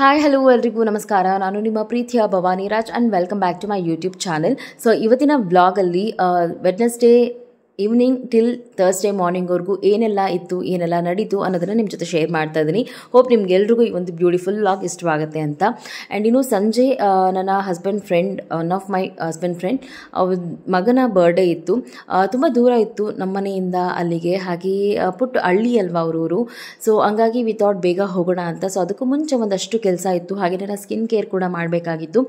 Hi hello ಎಲ್ರಿಗೂ ನಮಸ್ಕಾರ. ನಾನು ನಿಮ್ಮ ಪ್ರೀತಿಯ Bhavani Raj and welcome back to my YouTube channel. So ಇವತ್ತಿನ ವ್ಲಾಗಲ್ಲಿ ವೆಡ್ನೆಸ್ಡೇ ಈವ್ನಿಂಗ್ ಟಿಲ್ ಥರ್ಸ್ಡೇ ಮಾರ್ನಿಂಗ್ವರೆಗೂ ಏನೆಲ್ಲ ಇತ್ತು, ಏನೆಲ್ಲ ನಡೀತು ಅನ್ನೋದನ್ನು ನಿಮ್ಮ ಜೊತೆ ಶೇರ್ ಮಾಡ್ತಾ ಇದ್ದೀನಿ. ಹೋಪ್ ನಿಮ್ಗೆಲ್ರಿಗೂ ಈ ಒಂದು ಬ್ಯೂಟಿಫುಲ್ ವ್ಲಾಗ್ ಇಷ್ಟವಾಗುತ್ತೆ ಅಂತ. ಆ್ಯಂಡ್ ಇನ್ನು ಸಂಜೆ ನನ್ನ husband friend, one of my husband friend ಅವ್ರ ಮಗನ ಬರ್ಡೇ ಇತ್ತು. ತುಂಬ ದೂರ ಇತ್ತು ನಮ್ಮ ಮನೆಯಿಂದ ಅಲ್ಲಿಗೆ, ಹಾಗೆಯೇ ಪುಟ್ಟ ಹಳ್ಳಿ ಅಲ್ವಾ ಅವರೂರು. ಸೊ ಹಂಗಾಗಿ ವಿ ಥಾಟ್ ಬೇಗ ಹೋಗೋಣ ಅಂತ. ಸೊ ಅದಕ್ಕೂ ಮುಂಚೆ ಒಂದಷ್ಟು ಕೆಲಸ ಇತ್ತು, ಹಾಗೆ ನನ್ನ ಸ್ಕಿನ್ ಕೇರ್ ಕೂಡ ಮಾಡಬೇಕಾಗಿತ್ತು.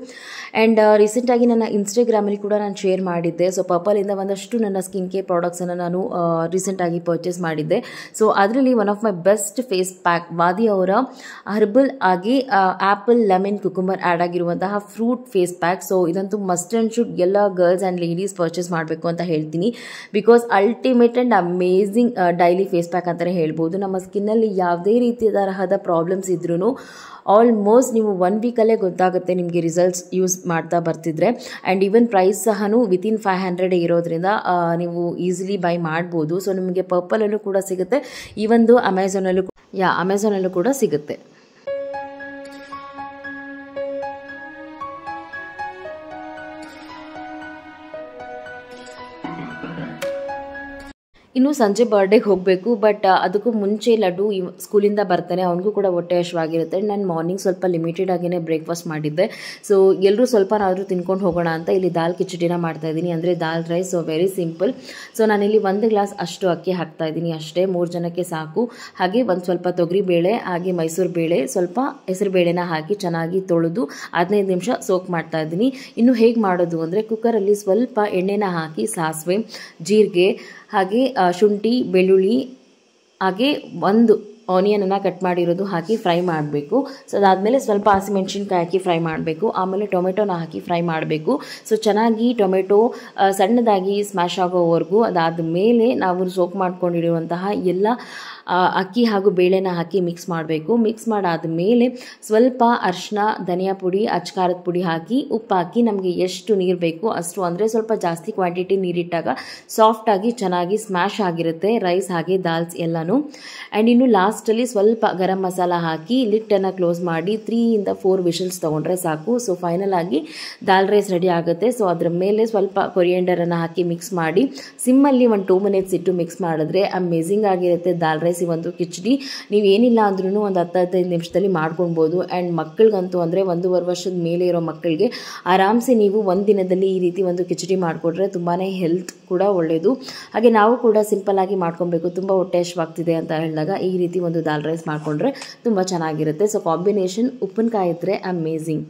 ಆ್ಯಂಡ್ ರೀಸೆಂಟಾಗಿ ನನ್ನ ಇನ್ಸ್ಟಾಗ್ರಾಮಲ್ಲಿ ಕೂಡ ನಾನು ಶೇರ್ ಮಾಡಿದ್ದೆ. ಸೊ ಪರ್ಪಲಿಂದ ಒಂದಷ್ಟು ನನ್ನ ಸ್ಕಿನ್ ಕೇರ್ ಪ್ರಾಡಕ್ಟ್ಸನ್ನು ನಾನು ರೀಸೆಂಟಾಗಿ ಪರ್ಚೇಸ್ ಮಾಡಿದ್ದೆ. ಸೊ ಅದರಲ್ಲಿ one of my best face pack ವಾದಿ ಅವರ ಹರ್ಬಲ್ ಆಗಿ ಆ್ಯಪಲ್ ಲೆಮನ್ ಕುಕುಂಬರ್ ಆ್ಯಡ್ ಆಗಿರುವಂತಹ ಫ್ರೂಟ್ ಫೇಸ್ ಪ್ಯಾಕ್. ಸೊ ಇದಂತೂ ಮಸ್ಟ್ ಆ್ಯಂಡ್ ಶುಡ್ ಎಲ್ಲ ಗರ್ಲ್ಸ್ ಆ್ಯಂಡ್ ಲೇಡೀಸ್ ಪರ್ಚೇಸ್ ಮಾಡಬೇಕು ಅಂತ ಹೇಳ್ತೀನಿ. Because ultimate and amazing daily face pack ಅಂತಲೇ ಹೇಳ್ಬೋದು. ನಮ್ಮ ಸ್ಕಿನ್ನಲ್ಲಿ ಯಾವುದೇ ರೀತಿಯ ತರಹದ ಪ್ರಾಬ್ಲಮ್ಸ್ ಇದ್ರೂ ಆಲ್ಮೋಸ್ಟ್ ನೀವು 1 ವೀಕಲ್ಲೇ ಗೊತ್ತಾಗುತ್ತೆ ನಿಮಗೆ ರಿಸಲ್ಟ್ಸ್ ಯೂಸ್ ಮಾಡ್ತಾ ಬರ್ತಿದ್ರೆ. ಆ್ಯಂಡ್ ಈವನ್ ಪ್ರೈಸ್ ಸಹನೂ ವಿತಿನ್ 500 ಇರೋದ್ರಿಂದ ನೀವು ಈಸಿಲಿ ಬೈ ಮಾಡ್ಬೋದು. ಸೊ ನಿಮಗೆ ಪರ್ಪಲಲ್ಲೂ ಕೂಡ ಸಿಗುತ್ತೆ, ಈ ಒಂದು ಅಮೆಝಾನಲ್ಲೂ ಕೂಡ ಸಿಗುತ್ತೆ. ಇನ್ನು ಸಂಜೆ ಬರ್ಡೇಗೆ ಹೋಗಬೇಕು, ಬಟ್ ಅದಕ್ಕೂ ಮುಂಚೆ ಲಡ್ಡು ಸ್ಕೂಲಿಂದ ಬರ್ತಾನೆ, ಅವನಿಗೂ ಕೂಡ ಹೊಟ್ಟೆ ಹಶ್ವಾಗಿರುತ್ತೆ. ನಾನು ಮಾರ್ನಿಂಗ್ ಸ್ವಲ್ಪ ಲಿಮಿಟೆಡ್ ಆಗಿಯೇ ಬ್ರೇಕ್ಫಾಸ್ಟ್ ಮಾಡಿದ್ದೆ. ಸೊ ಎಲ್ಲರೂ ಸ್ವಲ್ಪನಾದರೂ ತಿನ್ಕೊಂಡು ಹೋಗೋಣ ಅಂತ ಇಲ್ಲಿ ದಾಲ್ ಕಿಚಡಿನ ಮಾಡ್ತಾಯಿದ್ದೀನಿ, ಅಂದರೆ dal rice. So very simple. So ನಾನಿಲ್ಲಿ 1 ಗ್ಲಾಸ್ ಅಷ್ಟು ಅಕ್ಕಿ ಹಾಕ್ತಾಯಿದ್ದೀನಿ ಅಷ್ಟೇ, 3 ಜನಕ್ಕೆ ಸಾಕು. ಹಾಗೆ ಒಂದು ಸ್ವಲ್ಪ ತೊಗರಿಬೇಳೆ, ಹಾಗೆ ಮೈಸೂರು ಬೇಳೆ, ಸ್ವಲ್ಪ ಹೆಸರು ಬೇಳೆನ ಹಾಕಿ ಚೆನ್ನಾಗಿ ತೊಳೆದು 15 ನಿಮಿಷ ಸೋಕ್ ಮಾಡ್ತಾಯಿದ್ದೀನಿ. ಇನ್ನು ಹೇಗೆ ಮಾಡೋದು ಅಂದರೆ, ಕುಕ್ಕರಲ್ಲಿ ಸ್ವಲ್ಪ ಎಣ್ಣೆನ ಹಾಕಿ ಸಾಸಿವೆ, ಜೀರಿಗೆ, ಹಾಗೆ ಶುಂಠಿ, ಬೆಳ್ಳುಳ್ಳಿ, ಹಾಗೆ ಒಂದು ಆನಿಯನನ್ನು ಕಟ್ ಮಾಡಿರೋದು ಹಾಕಿ ಫ್ರೈ ಮಾಡಬೇಕು. ಸೊ ಅದಾದಮೇಲೆ ಸ್ವಲ್ಪ ಹಸಿಮೆಣ್ಸಿನ್ಕಾಯಿ ಹಾಕಿ ಫ್ರೈ ಮಾಡಬೇಕು. ಆಮೇಲೆ ಟೊಮೆಟೊನ ಹಾಕಿ ಫ್ರೈ ಮಾಡಬೇಕು. ಸೊ ಚೆನ್ನಾಗಿ ಟೊಮೆಟೊ ಸಣ್ಣದಾಗಿ ಸ್ಮ್ಯಾಶ್ ಆಗೋವರೆಗೂ, ಅದಾದ ಮೇಲೆ ನಾವು ಸೋಕ್ ಮಾಡ್ಕೊಂಡಿರುವಂತಹ ಎಲ್ಲ ಅಕ್ಕಿ ಹಾಗೂ ಬೇಳೆನ ಹಾಕಿ ಮಿಕ್ಸ್ ಮಾಡಬೇಕು. ಮಿಕ್ಸ್ ಮಾಡಾದ ಮೇಲೆ ಸ್ವಲ್ಪ ಅರಿಶಿನ, ಧನಿಯಾ ಪುಡಿ, ಅಚ್ಕಾರದ ಪುಡಿ ಹಾಕಿ, ಉಪ್ಪು ಹಾಕಿ ನಮಗೆ ಎಷ್ಟು ನೀರು ಬೇಕು ಅಷ್ಟು, ಅಂದರೆ ಸ್ವಲ್ಪ ಜಾಸ್ತಿ ಕ್ವಾಂಟಿಟಿ ನೀರಿಟ್ಟಾಗ ಸಾಫ್ಟಾಗಿ ಚೆನ್ನಾಗಿ ಸ್ಮ್ಯಾಶ್ ಆಗಿರುತ್ತೆ ರೈಸ್ ಹಾಗೆ ದಾಲ್ಸ್ ಎಲ್ಲನೂ. ಆ್ಯಂಡ್ ಇನ್ನು ಲಾಸ್ಟಲ್ಲಿ ಸ್ವಲ್ಪ ಗರಂ ಮಸಾಲ ಹಾಕಿ ಲಿಟ್ಟನ್ನು ಕ್ಲೋಸ್ ಮಾಡಿ 3 ಇಂದ 4 ವಿಷಲ್ಸ್ ತೊಗೊಂಡ್ರೆ ಸಾಕು. ಸೊ ಫೈನಲ್ ಆಗಿ ದಾಲ್ ರೈಸ್ ರೆಡಿ ಆಗುತ್ತೆ. ಸೊ ಅದರ ಮೇಲೆ ಸ್ವಲ್ಪ ಕೊರಿಯಂಡರನ್ನು ಹಾಕಿ ಮಿಕ್ಸ್ ಮಾಡಿ ಸಿಮ್ಮಲ್ಲಿ ಒಂದು 2 ಮಿನಿಟ್ಸ್ ಇಟ್ಟು ಮಿಕ್ಸ್ ಮಾಡಿದ್ರೆ ಅಮೇಝಿಂಗ್ ಆಗಿರುತ್ತೆ ದಾಲ್ ರೈಸ್. ಈ ಒಂದು ಕಿಚಡಿ ನೀವು ಏನಿಲ್ಲ ಅಂದ್ರೂ ಒಂದು 10-15 ನಿಮಿಷದಲ್ಲಿ ಮಾಡ್ಕೊಳ್ಬೋದು. ಆ್ಯಂಡ್ ಮಕ್ಕಳಿಗಂತೂ, ಅಂದರೆ 1.5 ವರ್ಷದ ಮೇಲೆ ಇರೋ ಮಕ್ಕಳಿಗೆ ಆರಾಮ್ಸೆ ನೀವು ಒಂದು ದಿನದಲ್ಲಿ ಈ ರೀತಿ ಒಂದು ಕಿಚಡಿ ಮಾಡಿಕೊಟ್ರೆ ತುಂಬಾ ಹೆಲ್ತ್ ಕೂಡ ಒಳ್ಳೆಯದು. ಹಾಗೆ ನಾವು ಕೂಡ ಸಿಂಪಲ್ ಆಗಿ ಮಾಡ್ಕೊಬೇಕು, ತುಂಬ ಹೊಟ್ಟೆ ಹಶ್ವಾಗ್ತಿದೆ ಅಂತ ಹೇಳಿದಾಗ ಈ ರೀತಿ ಒಂದು ದಾಲ್ ರೈಸ್ ಮಾಡಿಕೊಂಡ್ರೆ ತುಂಬ ಚೆನ್ನಾಗಿರುತ್ತೆ. ಸೊ ಕಾಂಬಿನೇಷನ್ ಉಪ್ಪಿನಕಾಯಿ ಇದ್ದರೆ ಅಮೇಝಿಂಗ್.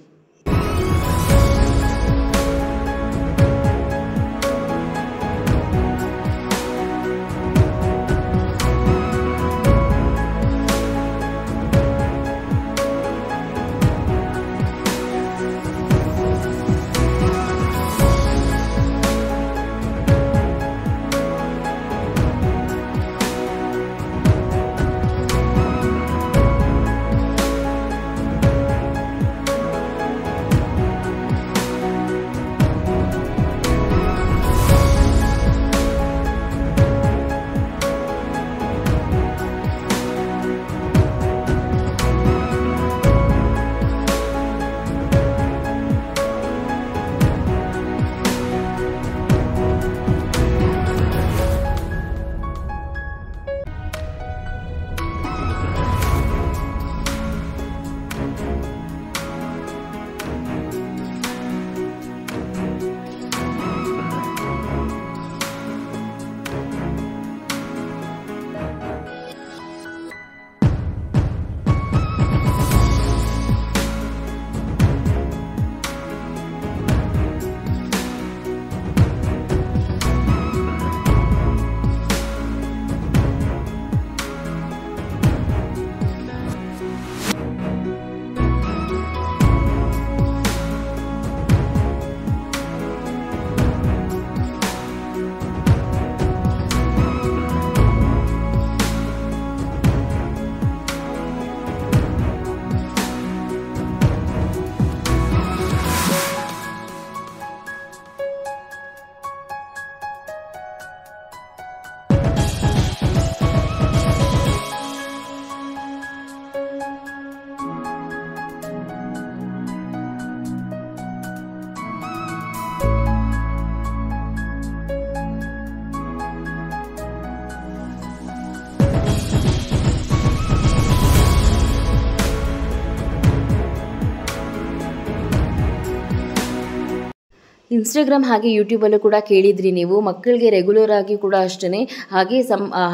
ಇನ್ಸ್ಟಾಗ್ರಾಮ್ ಹಾಗೆ ಯೂಟ್ಯೂಬಲ್ಲೂ ಕೂಡ ಕೇಳಿದ್ರಿ ನೀವು, ಮಕ್ಕಳಿಗೆ ರೆಗ್ಯುಲರ್ ಆಗಿ ಕೂಡ ಅಷ್ಟೇ, ಹಾಗೆ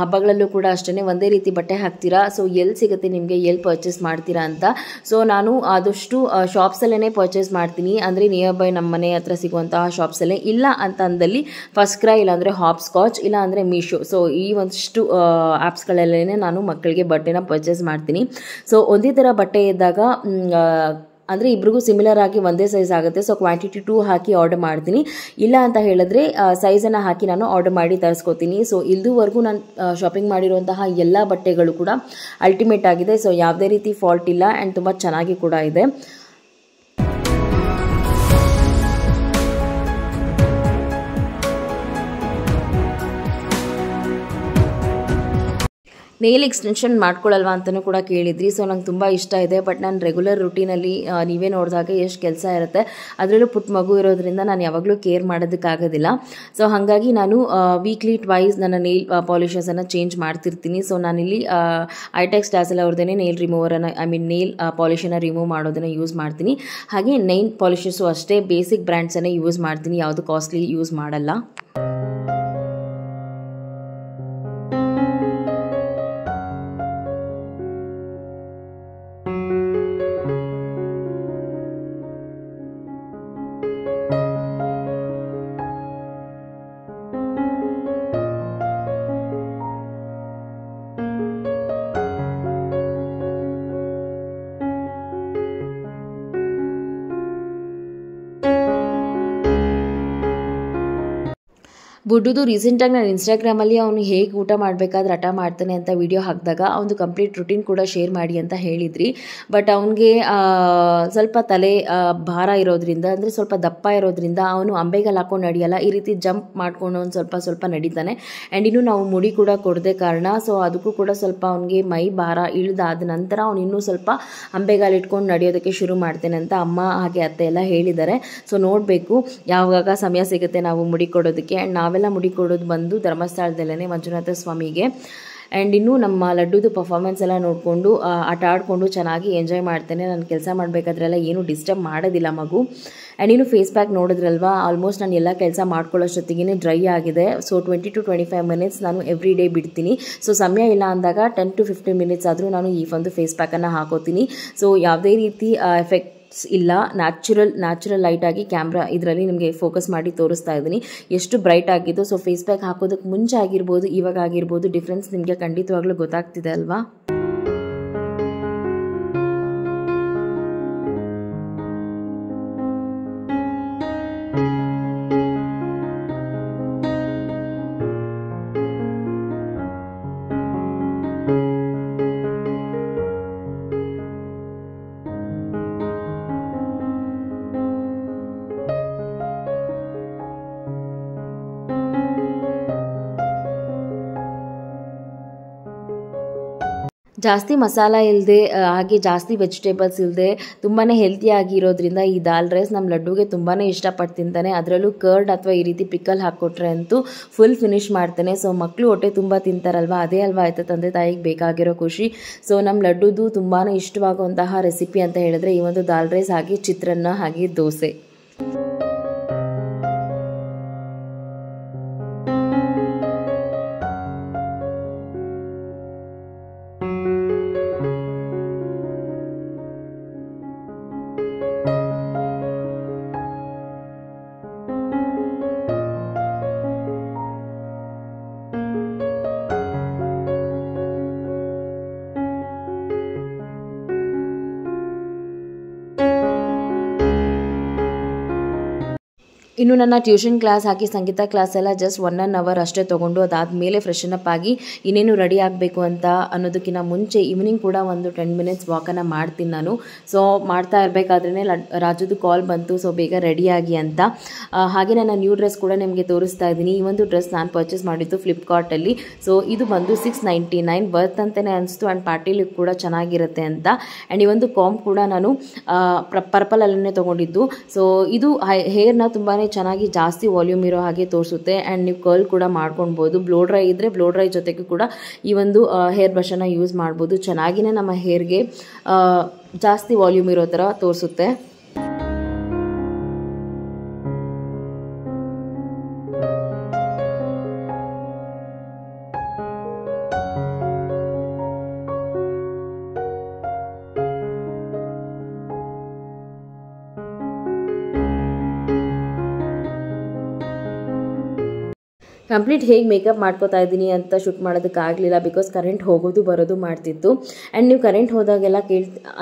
ಹಬ್ಬಗಳಲ್ಲೂ ಕೂಡ ಅಷ್ಟೇ ಒಂದೇ ರೀತಿ ಬಟ್ಟೆ ಹಾಕ್ತೀರಾ, ಸೊ ಎಲ್ಲಿ ಸಿಗುತ್ತೆ ನಿಮಗೆ, ಎಲ್ಲಿ ಪರ್ಚೇಸ್ ಮಾಡ್ತೀರಾ ಅಂತ. ಸೊ ನಾನು ಆದಷ್ಟು ಶಾಪ್ಸಲ್ಲೇ ಪರ್ಚೇಸ್ ಮಾಡ್ತೀನಿ, ಅಂದರೆ ನಿಯರ್ ಬೈ ನಮ್ಮ ಮನೆ ಹತ್ರ ಸಿಗುವಂತಹ ಶಾಪ್ಸಲ್ಲೇ. ಇಲ್ಲ ಅಂತ ಅಂದಲ್ಲಿ ಫಸ್ಟ್ ಕ್ರೈ, ಇಲ್ಲಾಂದರೆ ಹಾಪ್ ಸ್ಕಾಚ್, ಇಲ್ಲ ಅಂದರೆ ಮೀಶೋ. ಸೊ ಈ ಒಂದಷ್ಟು ಆ್ಯಪ್ಸ್ಗಳಲ್ಲೇ ನಾನು ಮಕ್ಕಳಿಗೆ ಬಟ್ಟೆನ ಪರ್ಚೇಸ್ ಮಾಡ್ತೀನಿ. ಸೊ ಒಂದೇ ಥರ ಬಟ್ಟೆ ಇದ್ದಾಗ ಅಂದರೆ ಇಬ್ರಿಗೂ ಸಿಮಿಲರ್ ಆಗಿ ಒಂದೇ ಸೈಜ್ ಆಗುತ್ತೆ. ಸೊ ಕ್ವಾಂಟಿಟಿ 2 ಹಾಕಿ ಆರ್ಡರ್ ಮಾಡ್ತೀನಿ. ಇಲ್ಲ ಅಂತ ಹೇಳಿದ್ರೆ ಸೈಜನ್ನು ಹಾಕಿ ನಾನು ಆರ್ಡರ್ ಮಾಡಿ ತರಿಸ್ಕೊತೀನಿ. ಸೊ ಇಲ್ಲಿವರೆಗೂ ನಾನು ಶಾಪಿಂಗ್ ಮಾಡಿರುವಂತಹ ಎಲ್ಲ ಬಟ್ಟೆಗಳು ಕೂಡ ಅಲ್ಟಿಮೇಟ್ ಆಗಿದೆ. ಸೊ ಯಾವುದೇ ರೀತಿ ಫಾಲ್ಟ್ ಇಲ್ಲ ಆ್ಯಂಡ್ ತುಂಬ ಚೆನ್ನಾಗಿ ಕೂಡ ಇದೆ. ನೇಲ್ ಎಕ್ಸ್ಟೆನ್ಷನ್ ಮಾಡ್ಕೊಳ್ಳಲ್ವಾ ಅಂತಲೂ ಕೂಡ ಕೇಳಿದ್ರಿ. ಸೊ ನಂಗೆ ತುಂಬ ಇಷ್ಟ ಇದೆ, ಬಟ್ ನಾನು ರೆಗ್ಯುಲರ್ ರುಟೀನಲ್ಲಿ ನೀವೇ ನೋಡಿದಾಗ ಎಷ್ಟು ಕೆಲಸ ಇರುತ್ತೆ, ಅದರಲ್ಲೂ ಪುಟ್ಟ ಮಗು ಇರೋದ್ರಿಂದ ನಾನು ಯಾವಾಗಲೂ ಕೇರ್ ಮಾಡೋದಕ್ಕಾಗೋದಿಲ್ಲ. ಸೊ ಹಾಗಾಗಿ ನಾನು ವೀಕ್ಲಿ ಟ್ವೈಸ್ ನನ್ನ ನೇಲ್ ಪಾಲಿಷಸನ್ನು ಚೇಂಜ್ ಮಾಡ್ತಿರ್ತೀನಿ. ಸೊ ನಾನಿಲ್ಲಿ ಐಟೆಕ್ಸ್ ಡ್ಯಾಸಲ್ ಅವ್ರದ್ದೇ ನೇಲ್ ರಿಮೂವರನ್ನು, ನೇಲ್ ಪಾಲಿಷನ್ನು ರಿಮೂವ್ ಮಾಡೋದನ್ನು ಯೂಸ್ ಮಾಡ್ತೀನಿ. ಹಾಗೆ ನೈಲ್ ಪಾಲಿಷಸ್ಸು ಅಷ್ಟೇ ಬೇಸಿಕ್ ಬ್ರ್ಯಾಂಡ್ಸನ್ನೇ ಯೂಸ್ ಮಾಡ್ತೀನಿ, ಯಾವುದು ಕಾಸ್ಟ್ಲಿ ಯೂಸ್ ಮಾಡಲ್ಲ. ಬುಡ್ಡುದು ರೀಸೆಂಟಾಗಿ ನಾನು ಇನ್ಸ್ಟಾಗ್ರಾಮಲ್ಲಿ ಅವನು ಹೇಗೆ ಊಟ ಮಾಡಬೇಕಾದ್ರೆ ಹಠ ಮಾಡ್ತಾನೆ ಅಂತ ವಿಡಿಯೋ ಹಾಕಿದಾಗ ಅವನು ಕಂಪ್ಲೀಟ್ ರುಟೀನ್ ಕೂಡ ಶೇರ್ ಮಾಡಿ ಅಂತ ಹೇಳಿದ್ರಿ. ಬಟ್ ಅವನಿಗೆ ಸ್ವಲ್ಪ ತಲೆ ಭಾರ ಇರೋದ್ರಿಂದ, ಅಂದರೆ ಸ್ವಲ್ಪ ದಪ್ಪ ಇರೋದ್ರಿಂದ ಅವನು ಅಂಬೆಗಾಲು ಹಾಕೊಂಡು ನಡೆಯಲ್ಲ, ಈ ರೀತಿ ಜಂಪ್ ಮಾಡ್ಕೊಂಡು ಒಂದು ಸ್ವಲ್ಪ ನಡೀತಾನೆ. ಆ್ಯಂಡ್ ಇನ್ನೂ ನಾವು ಮುಡಿ ಕೂಡ ಕೊಡದೆ ಕಾರಣ, ಸೊ ಅದಕ್ಕೂ ಕೂಡ ಸ್ವಲ್ಪ ಅವನಿಗೆ ಮೈ ಭಾರ ಇಳಿದಾದ ನಂತರ ಅವನು ಇನ್ನೂ ಸ್ವಲ್ಪ ಅಂಬೆಗಾಲು ಇಟ್ಕೊಂಡು ನಡೆಯೋದಕ್ಕೆ ಶುರು ಮಾಡ್ತೇನೆ ಅಂತ ಅಮ್ಮ ಹಾಗೆ ಅತ್ತೆ ಎಲ್ಲ ಹೇಳಿದ್ದಾರೆ. ಸೊ ನೋಡಬೇಕು ಯಾವಾಗ ಸಮಯ ಸಿಗುತ್ತೆ ನಾವು ಮುಡಿ ಕೊಡೋದಕ್ಕೆ. ಆ್ಯಂಡ್ ನಾವೆಲ್ಲ ಮುಡಿ ಕೊಡೋದು ಬಂದು ಧರ್ಮಸ್ಥಳದಲ್ಲೇ ಮಂಜುನಾಥ ಸ್ವಾಮಿಗೆ. ಆ್ಯಂಡ್ ಇನ್ನು ನಮ್ಮ ಲಡ್ಡುದು ಪರ್ಫಾರ್ಮೆನ್ಸ್ ಎಲ್ಲ ನೋಡಿಕೊಂಡು ಆಟ ಆಡಿಕೊಂಡು ಚೆನ್ನಾಗಿ ಎಂಜಾಯ್ ಮಾಡ್ತೇನೆ. ನಾನು ಕೆಲಸ ಮಾಡಬೇಕಾದ್ರೆಲ್ಲ ಏನೂ ಡಿಸ್ಟರ್ಬ್ ಮಾಡೋದಿಲ್ಲ ಮಗು. ಆ್ಯಂಡ್ ಇನ್ನು ಫೇಸ್ ಪ್ಯಾಕ್ ನೋಡಿದ್ರಲ್ವಾ, ಆಲ್ಮೋಸ್ಟ್ ನಾನು ಎಲ್ಲ ಕೆಲಸ ಮಾಡ್ಕೊಳ್ಳೋಷ್ಟೊತ್ತಿಗೆ ಡ್ರೈ ಆಗಿದೆ. ಸೊ 20 to 25 ಮಿನಿಟ್ಸ್ ನಾನು ಎವ್ರಿ ಡೇ ಬಿಡ್ತೀನಿ. ಸೊ ಸಮಯ ಇಲ್ಲ ಅಂದಾಗ 10 to 15 ಮಿನಿಟ್ಸ್ ಆದರೂ ನಾನು ಈ ಒಂದು ಫೇಸ್ ಪ್ಯಾಕನ್ನು ಹಾಕೋತೀನಿ. ಸೊ ಯಾವುದೇ ರೀತಿ ಎಫೆಕ್ಟ್ ಇಲ್ಲ, ನ್ಯಾಚುರಲ್ ಲೈಟ್ ಆಗಿ ಕ್ಯಾಮ್ರಾ ಇದರಲ್ಲಿ ನಿಮಗೆ ಫೋಕಸ್ ಮಾಡಿ ತೋರಿಸ್ತಾ ಇದ್ದೀನಿ ಎಷ್ಟು ಬ್ರೈಟ್ ಆಗಿದ್ದು. ಸೊ ಫೇಸ್ ಪ್ಯಾಕ್ ಹಾಕೋದಕ್ಕೆ ಮುಂಚೆ ಆಗಿರ್ಬೋದು, ಇವಾಗ ಆಗಿರ್ಬೋದು, ಡಿಫ್ರೆನ್ಸ್ ನಿಮಗೆ ಖಂಡಿತವಾಗ್ಲೂ ಗೊತ್ತಾಗ್ತಿದೆ ಅಲ್ವಾ. ಜಾಸ್ತಿ ಮಸಾಲ ಇಲ್ಲದೆ ಹಾಗೆ ಜಾಸ್ತಿ ವೆಜಿಟೇಬಲ್ಸ್ ಇಲ್ಲದೆ ತುಂಬಾ ಹೆಲ್ತಿಯಾಗಿರೋದ್ರಿಂದ ಈ ದಾಲ್ ರೈಸ್ ನಮ್ಮ ಲಡ್ಡುಗೆ ತುಂಬಾ ಇಷ್ಟಪಟ್ಟು ತಿಂತಾನೆ. ಅದರಲ್ಲೂ ಕರ್ಡ್ ಅಥವಾ ಈ ರೀತಿ ಪಿಕಲ್ ಹಾಕ್ಕೊಟ್ರೆ ಅಂತೂ ಫುಲ್ ಫಿನಿಶ್ ಮಾಡ್ತಾನೆ. ಸೊ ಮಕ್ಕಳು ಹೊಟ್ಟೆ ತುಂಬ ತಿಂತಾರಲ್ವ, ಅದೇ ಅಲ್ವಾ ಆಯ್ತು ತಂದೆ ತಾಯಿಗೆ ಬೇಕಾಗಿರೋ ಖುಷಿ. ಸೊ ನಮ್ಮ ಲಡ್ಡುದು ತುಂಬಾ ಇಷ್ಟವಾಗುವಂತಹ ರೆಸಿಪಿ ಅಂತ ಹೇಳಿದ್ರೆ ಈ ಒಂದು ದಾಲ್ ರೈಸ್, ಹಾಗೆ ಚಿತ್ರಾನ್ನ, ಹಾಗೆ ದೋಸೆ. ಇನ್ನು ನನ್ನ ಟ್ಯೂಷನ್ ಕ್ಲಾಸ್ ಹಾಕಿ ಸಂಗೀತ ಕ್ಲಾಸ್ ಎಲ್ಲ ಜಸ್ಟ್ 1 hour ಅಷ್ಟೇ ತೊಗೊಂಡು ಅದಾದಮೇಲೆ ಫ್ರೆಶನ್ ಅಪ್ ಆಗಿ ಇನ್ನೇನು ರೆಡಿ ಆಗಬೇಕು ಅಂತ ಅನ್ನೋದಕ್ಕಿಂತ ಮುಂಚೆ ಈವ್ನಿಂಗ್ ಕೂಡ ಒಂದು 10 minutes ವಾಕನ್ನು ಮಾಡ್ತೀನಿ ನಾನು. ಸೊ ಮಾಡ್ತಾ ಇರಬೇಕಾದ್ರೇ ರಾಜುದು ಕಾಲ್ ಬಂತು, ಸೊ ಬೇಗ ರೆಡಿಯಾಗಿ ಅಂತ. ಹಾಗೆ ನನ್ನ ನ್ಯೂ ಡ್ರೆಸ್ ಕೂಡ ನಿಮಗೆ ತೋರಿಸ್ತಾ ಇದ್ದೀನಿ. ಈ ಒಂದು ಡ್ರೆಸ್ ನಾನು ಪರ್ಚೇಸ್ ಮಾಡಿದ್ದು ಫ್ಲಿಪ್ಕಾರ್ಟಲ್ಲಿ. ಸೊ ಇದು ಬಂದು 699 ವರ್ತ್ ಅಂತಲೇ ಅನಿಸ್ತು. ಆ್ಯಂಡ್ ಪಾರ್ಟಿಲಿ ಕೂಡ ಚೆನ್ನಾಗಿರುತ್ತೆ ಅಂತ. ಆ್ಯಂಡ್ ಈ ಒಂದು ಕಾಂಪ್ ಕೂಡ ನಾನು ಪರ್ಪಲಲ್ಲೇ ತೊಗೊಂಡಿದ್ದು. ಸೊ ಇದು ಹೇರ್ನ ತುಂಬಾ ಚೆನ್ನಾಗಿ ಜಾಸ್ತಿ ವಾಲ್ಯೂಮ್ ಇರೋ ಹಾಗೆ ತೋರಿಸುತ್ತೆ. ಆ್ಯಂಡ್ ನೀವು ಕರ್ಲ್ ಕೂಡ ಮಾಡ್ಕೊಳ್ಬೋದು. ಬ್ಲೋ ಡ್ರೈ ಇದ್ದರೆ ಬ್ಲೋ ಡ್ರೈ ಜೊತೆಗೂ ಕೂಡ ಈ ಒಂದು ಹೇರ್ ಬ್ರಷನ್ನು ಯೂಸ್ ಮಾಡ್ಬೋದು. ಚೆನ್ನಾಗಿನೇ ನಮ್ಮ ಹೇರ್ಗೆ ಜಾಸ್ತಿ ವಾಲ್ಯೂಮ್ ಇರೋ ಥರ ತೋರಿಸುತ್ತೆ. ಕಂಪ್ಲೀಟ್ ಹೇಗೆ ಮೇಕಪ್ ಮಾಡ್ಕೋತಾ ಇದ್ದೀನಿ ಅಂತ ಶೂಟ್ ಮಾಡೋದಕ್ಕಾಗಲಿಲ್ಲ, ಬಿಕಾಸ್ ಕರೆಂಟ್ ಹೋಗೋದು ಬರೋದು ಮಾಡ್ತಿತ್ತು. ಆ್ಯಂಡ್ ನೀವು ಕರೆಂಟ್ ಹೋದಾಗೆಲ್ಲ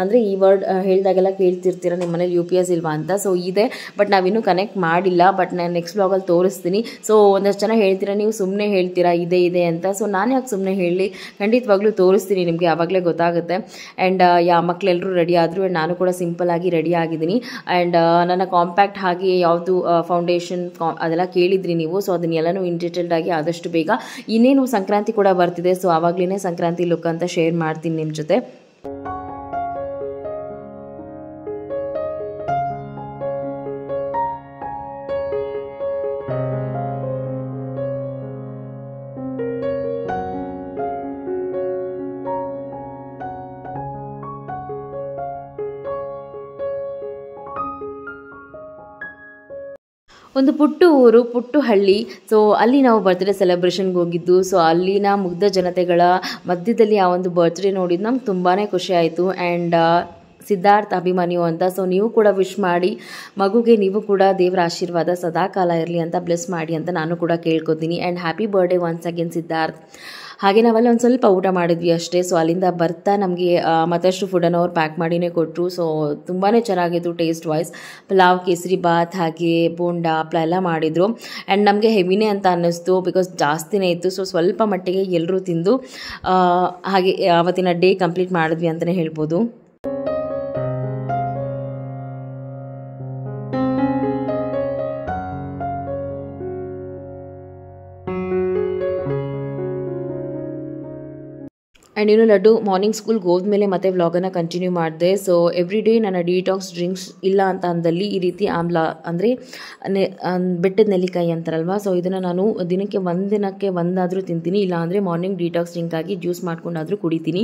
ಅಂದರೆ ಈ ವರ್ಡ್ ಹೇಳಿದಾಗೆಲ್ಲ ಕೇಳ್ತಿರ್ತೀರ ನಿಮ್ಮ ಮನೇಲಿ UPS ಇಲ್ವಾ ಅಂತ. ಸೊ ಇದೆ, ಬಟ್ ನಾವಿನ್ನೂ ಕನೆಕ್ಟ್ ಮಾಡಿಲ್ಲ. ಬಟ್ ನಾನು ನೆಕ್ಸ್ಟ್ ವ್ಲಾಗಲ್ಲಿ ತೋರಿಸ್ತೀನಿ. ಸೊ ಒಂದಷ್ಟು ಜನ ಹೇಳ್ತೀರಾ ನೀವು ಸುಮ್ಮನೆ ಹೇಳ್ತೀರಾ ಇದೆ ಅಂತ. ಸೊ ನಾನು ಯಾಕೆ ಸುಮ್ಮನೆ ಹೇಳಿ, ಖಂಡಿತವಾಗ್ಲೂ ತೋರಿಸ್ತೀನಿ ನಿಮಗೆ, ಆವಾಗಲೇ ಗೊತ್ತಾಗುತ್ತೆ. ಆ್ಯಂಡ್ ಮಕ್ಕಳೆಲ್ಲರೂ ರೆಡಿ ಆದರು. ಆ್ಯಂಡ್ ನಾನು ಕೂಡ ಸಿಂಪಲ್ ಆಗಿ ರೆಡಿ ಆಗಿದ್ದೀನಿ. ಆ್ಯಂಡ್ ನನ್ನ ಕಾಂಪ್ಯಾಕ್ಟ್ ಹಾಗೆ ಯಾವುದು ಫೌಂಡೇಶನ್ ಅದೆಲ್ಲ ಕೇಳಿದ್ರಿ ನೀವು. ಸೊ ಅದನ್ನೆಲ್ಲನೂ ಇನ್ ಡೀಟೇಲ್ಡ್ ಆಗಿ ಆದಷ್ಟು ಬೇಗ, ಇನ್ನೇನು ಸಂಕ್ರಾಂತಿ ಕೂಡ ಬರ್ತಿದೆ, ಸೊ ಆವಾಗಲೇ ಸಂಕ್ರಾಂತಿ ಲುಕ್ ಅಂತ ಶೇರ್ ಮಾಡ್ತೀನಿ ನಿಮ್ಮ ಜೊತೆ. ಒಂದು ಪುಟ್ಟು ಊರು, ಪುಟ್ಟು ಹಳ್ಳಿ. ಸೊ ಅಲ್ಲಿ ನಾವು ಬರ್ತ್ಡೇ ಸೆಲೆಬ್ರೇಷನ್ಗೆ ಹೋಗಿದ್ದು. ಸೊ ಅಲ್ಲಿನ ಮುಗ್ಧ ಜನತೆಗಳ ಮಧ್ಯದಲ್ಲಿ ಆ ಒಂದು ಬರ್ತ್ಡೇ ನೋಡಿದ್ದು ನಮ್ಗೆ ತುಂಬಾ ಖುಷಿ ಆಯಿತು. ಆ್ಯಂಡ್ ಸಿದ್ಧಾರ್ಥ್ ಅಭಿಮನ್ಯು ಅಂತ. ಸೊ ನೀವು ಕೂಡ ವಿಶ್ ಮಾಡಿ, ಮಗುಗೆ ನೀವು ಕೂಡ ದೇವರ ಆಶೀರ್ವಾದ ಸದಾಕಾಲ ಇರಲಿ ಅಂತ ಬ್ಲೆಸ್ ಮಾಡಿ ಅಂತ ನಾನು ಕೂಡ ಕೇಳ್ಕೊತೀನಿ. And happy birthday once again Siddharth. ಹಾಗೆ ನಾವೆಲ್ಲ ಒಂದು ಸ್ವಲ್ಪ ಊಟ ಮಾಡಿದ್ವಿ ಅಷ್ಟೇ. ಸೊ ಅಲ್ಲಿಂದ ಬರ್ತಾ ನಮಗೆ ಮತ್ತಷ್ಟು ಫುಡನ್ನು ಅವ್ರು ಪ್ಯಾಕ್ ಮಾಡಿನೇ ಕೊಟ್ಟರು. ಸೊ ತುಂಬಾ ಚೆನ್ನಾಗಿತ್ತು ಟೇಸ್ಟ್ ವೈಸ್. ಪಲಾವ್, ಕೇಸರಿ ಬಾತ್, ಹಾಗೆ ಬೋಂಡಾ, ಹಪ್ಪಳ ಎಲ್ಲ ಮಾಡಿದರು. ಆ್ಯಂಡ್ ನಮಗೆ ಹೆವಿನೇ ಅಂತ ಅನ್ನಿಸ್ತು, ಬಿಕಾಸ್ ಜಾಸ್ತಿನೇ ಇತ್ತು. ಸೊ ಸ್ವಲ್ಪ ಮಟ್ಟಿಗೆ ಎಲ್ಲರೂ ತಿಂದು ಹಾಗೆ ಆವತ್ತಿನ ಡೇ ಕಂಪ್ಲೀಟ್ ಮಾಡಿದ್ವಿ ಅಂತಲೇ ಹೇಳ್ಬೋದು. ಆ್ಯಂಡ್ ಇನ್ನು ಲಡ್ಡು ಮಾರ್ನಿಂಗ್ ಸ್ಕೂಲ್ಗೆ ಹೋದ್ಮೇಲೆ ಮತ್ತೆ ವ್ಲಾಗನ್ನು ಕಂಟಿನ್ಯೂ ಮಾಡಿದೆ. ಸೊ ಎವ್ರಿ ಡೇ ನನ್ನ ಡಿಟಾಕ್ಸ್ ಡ್ರಿಂಕ್ಸ್ ಇಲ್ಲ ಅಂತ ಅಂದಲ್ಲಿ ಈ ರೀತಿ ಆಮ್ಲ ಅಂದರೆ ಬೆಟ್ಟದ ನೆಲ್ಲಿಕಾಯಿ ಅಂತಾರಲ್ವ. ಸೊ ಇದನ್ನು ನಾನು ದಿನಕ್ಕೆ ಒಂದಾದರೂ ತಿಂತೀನಿ, ಇಲ್ಲ ಅಂದರೆ ಮಾರ್ನಿಂಗ್ ಡಿಟಾಕ್ಸ್ ಡ್ರಿಂಕ್ ಆಗಿ ಜ್ಯೂಸ್ ಮಾಡ್ಕೊಂಡಾದರೂ ಕುಡಿತೀನಿ.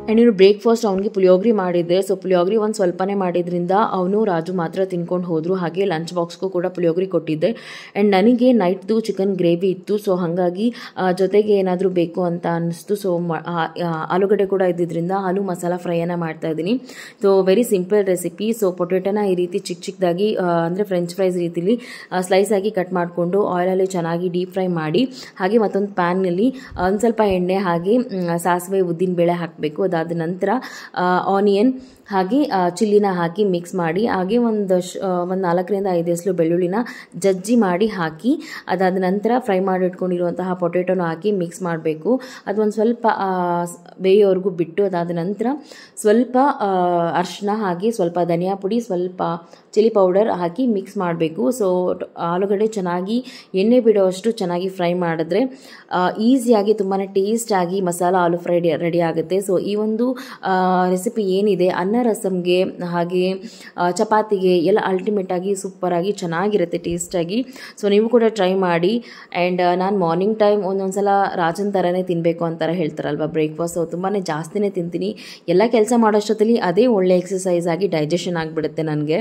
ಆ್ಯಂಡ್ ಇನ್ನು ಬ್ರೇಕ್ಫಾಸ್ಟ್ ಅವ್ನಿಗೆ ಪುಳಿಯೋಗರೆ ಮಾಡಿದ್ದೆ. ಸೊ ಪುಳಿಯೋಗರೆ ಒಂದು ಸ್ವಲ್ಪನೇ ಮಾಡಿದ್ರಿಂದ ಅವನು ರಾಜು ಮಾತ್ರ ತಿನ್ಕೊಂಡು ಹೋದರು. ಹಾಗೆ ಲಂಚ್ ಬಾಕ್ಸ್ಗೂ ಕೂಡ ಪುಳಿಯೋಗರೆ ಕೊಟ್ಟಿದ್ದೆ. ಆ್ಯಂಡ್ ನನಗೆ ನೈಟ್ದು ಚಿಕನ್ ಗ್ರೇವಿ ಇತ್ತು. ಸೊ ಹಾಗಾಗಿ ಜೊತೆಗೆ ಏನಾದರೂ ಬೇಕು ಅಂತ ಅನ್ನಿಸ್ತು. ಸೊ ಆಲೂಗಡ್ಡೆ ಕೂಡ ಇದ್ದಿದ್ದರಿಂದ ಆಲೂ ಮಸಾಲ ಫ್ರೈಯನ್ನು ಮಾಡ್ತಾಯಿದ್ದೀನಿ. So very simple recipe. So ಪೊಟೆಟೋನ ಈ ರೀತಿ ಚಿಕ್ಕದಾಗಿ ಅಂದರೆ ಫ್ರೆಂಚ್ ಫ್ರೈಸ್ ರೀತಿಲಿ ಸ್ಲೈಸ್ ಆಗಿ ಕಟ್ ಮಾಡಿಕೊಂಡು ಆಯಿಲಲ್ಲಿ ಚೆನ್ನಾಗಿ ಡೀಪ್ ಫ್ರೈ ಮಾಡಿ, ಹಾಗೆ ಮತ್ತೊಂದು ಪ್ಯಾನ್ನಲ್ಲಿ ಒಂದು ಸ್ವಲ್ಪ ಎಣ್ಣೆ ಹಾಗೆ ಸಾಸಿವೆ ಉದ್ದಿನಬೇಳೆ ಹಾಕಬೇಕು. ಅದಾದ ನಂತರ ಆನಿಯನ್ ಹಾಗೆ ಚಿಲ್ಲಿನ ಹಾಕಿ ಮಿಕ್ಸ್ ಮಾಡಿ, ಹಾಗೆ ಒಂದು 4ರಿಂದ 5 ಎಸಳು ಬೆಳ್ಳುಳ್ಳಿನ ಜಜ್ಜಿ ಮಾಡಿ ಹಾಕಿ, ಅದಾದ ನಂತರ ಫ್ರೈ ಮಾಡಿ ಇಟ್ಕೊಂಡಿರುವಂತಹ ಪೊಟೆಟೋನ ಹಾಕಿ ಮಿಕ್ಸ್ ಮಾಡಬೇಕು. ಅದೊಂದು ಸ್ವಲ್ಪ ಬೇಯೋವರೆಗೂ ಬಿಟ್ಟು, ಅದಾದ ನಂತರ ಸ್ವಲ್ಪ ಅರಿಶಿನ ಹಾಗೆ ಸ್ವಲ್ಪ ಧನಿಯಾ ಪುಡಿ, ಸ್ವಲ್ಪ ಚಿಲ್ಲಿ ಪೌಡರ್ ಹಾಕಿ ಮಿಕ್ಸ್ ಮಾಡಬೇಕು. ಸೊ ಆಲೂಗಡ್ಡೆ ಚೆನ್ನಾಗಿ ಎಣ್ಣೆ ಬಿಡೋವಷ್ಟು ಚೆನ್ನಾಗಿ ಫ್ರೈ ಮಾಡಿದ್ರೆ ಈಸಿಯಾಗಿ ತುಂಬಾ ಟೇಸ್ಟಾಗಿ ಮಸಾಲ ಆಲೂ ಫ್ರೈ ರೆಡಿ ಆಗುತ್ತೆ. ಸೊ ಈ ಒಂದು ರೆಸಿಪಿ ಏನಿದೆ ಅನ್ನ ರಸಮ್ಗೆ ಹಾಗೆ ಚಪಾತಿಗೆ ಎಲ್ಲ ಅಲ್ಟಿಮೇಟಾಗಿ ಸೂಪರಾಗಿ ಚೆನ್ನಾಗಿರುತ್ತೆ ಟೇಸ್ಟಾಗಿ. ಸೊ ನೀವು ಕೂಡ ಟ್ರೈ ಮಾಡಿ. ಆ್ಯಂಡ್ ನಾನು ಮಾರ್ನಿಂಗ್ ಟೈಮ್ ಒಂದೊಂದ್ಸಲ ರಾಜನ್ ಥರನೇ ತಿನ್ನಬೇಕು ಅಂತಾರೆ ಹೇಳ್ತಾರಲ್ವ ಬ್ರೇಕ್ಫಾಸ್ಟ್. ಸೊ ತುಂಬಾ ಜಾಸ್ತಿನೇ ತಿಂತೀನಿ. ಎಲ್ಲ ಕೆಲಸ ಮಾಡೋಷ್ಟೊತ್ತಲ್ಲಿ ಅದೇ ಒಳ್ಳೆ ಎಕ್ಸಸೈಸ್ ಆಗಿ ಡೈಜೆಷನ್ ಆಗಿಬಿಡುತ್ತೆ ನನಗೆ.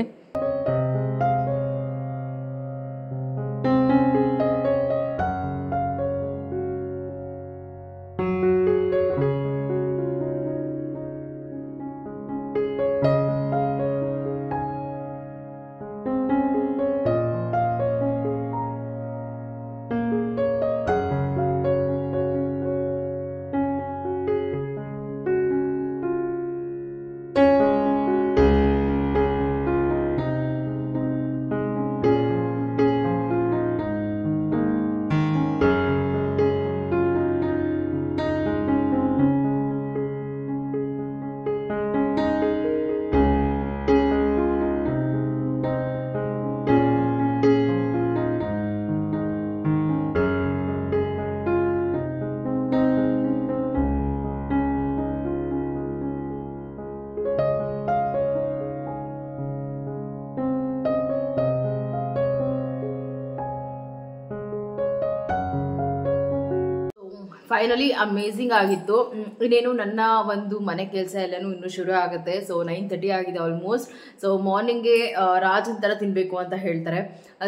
ಫೈನಲಿ ಅಮೇಝಿಂಗ್ ಆಗಿತ್ತು. ಇನ್ನೇನು ನನ್ನ ಒಂದು ಮನೆ ಕೆಲಸ ಎಲ್ಲನೂ ಇನ್ನೂ ಶುರು ಆಗುತ್ತೆ. ಸೊ 9:30 ಆಗಿದೆ ಆಲ್ಮೋಸ್ಟ್. ಸೊ ಮಾರ್ನಿಂಗ್ಗೆ ರಾಜನ್ ಥರ ತಿನ್ನಬೇಕು ಅಂತ ಹೇಳ್ತಾರೆ.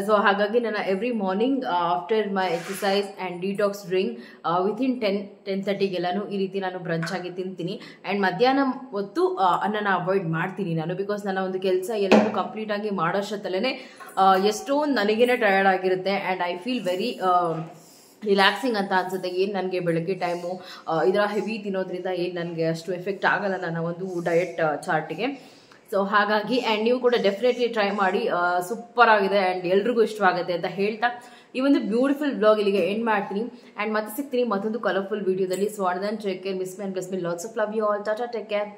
ಸೊ ಹಾಗಾಗಿ ನಾನು every morning after my exercise and detox drink within 10-10:30 ಈ ರೀತಿ ನಾನು ಬ್ರಂಚ್ ಆಗಿ ತಿಂತೀನಿ. ಆ್ಯಂಡ್ ಮಧ್ಯಾಹ್ನ ಹೊತ್ತು ಅನ್ನನ ಅವಾಯ್ಡ್ ಮಾಡ್ತೀನಿ ನಾನು. ಬಿಕಾಸ್ ನನ್ನ ಒಂದು ಕೆಲಸ ಎಲ್ಲರೂ ಕಂಪ್ಲೀಟ್ ಆಗಿ ಮಾಡೋಷ್ಟಲ್ಲೇ ಎಷ್ಟೊಂದು ನನಗೇನೆ ಟಯರ್ಡ್ ಆಗಿರುತ್ತೆ. And I feel very relaxing ಅಂತ ಅನ್ಸುತ್ತೆ. ಏನು ನನಗೆ ಬೆಳಗ್ಗೆ ಟೈಮು ಇದರ ಹೆವಿ ತಿನ್ನೋದ್ರಿಂದ ಏನು ನನಗೆ ಅಷ್ಟು ಎಫೆಕ್ಟ್ ಆಗಲ್ಲ ನನ್ನ ಒಂದು ಡಯಟ್ ಚಾರ್ಟಿಗೆ. ಸೊ ಹಾಗಾಗಿ ಆ್ಯಂಡ್ ನೀವು ಕೂಡ ಡೆಫಿನೆಟ್ಲಿ ಟ್ರೈ ಮಾಡಿ, ಸೂಪರ್ ಆಗಿದೆ ಆ್ಯಂಡ್ ಎಲ್ರಿಗೂ ಇಷ್ಟವಾಗುತ್ತೆ ಅಂತ ಹೇಳ್ತಾ ಈ ಒಂದು ಬ್ಯೂಟಿಫುಲ್ ಬ್ಲಾಗ್ ಇಲ್ಲಿಗೆ ಎಂಡ್ ಮಾಡ್ತೀನಿ. ಆ್ಯಂಡ್ ಮತ್ತೆ ಸಿಗ್ತೀನಿ ಮತ್ತೊಂದು ಕಲರ್ಫುಲ್ ವಿಡಿಯೋದಲ್ಲಿ. ಸೊ ಅದನ್ನು take care, miss me and bless me, lots of love you all. Tata, take care.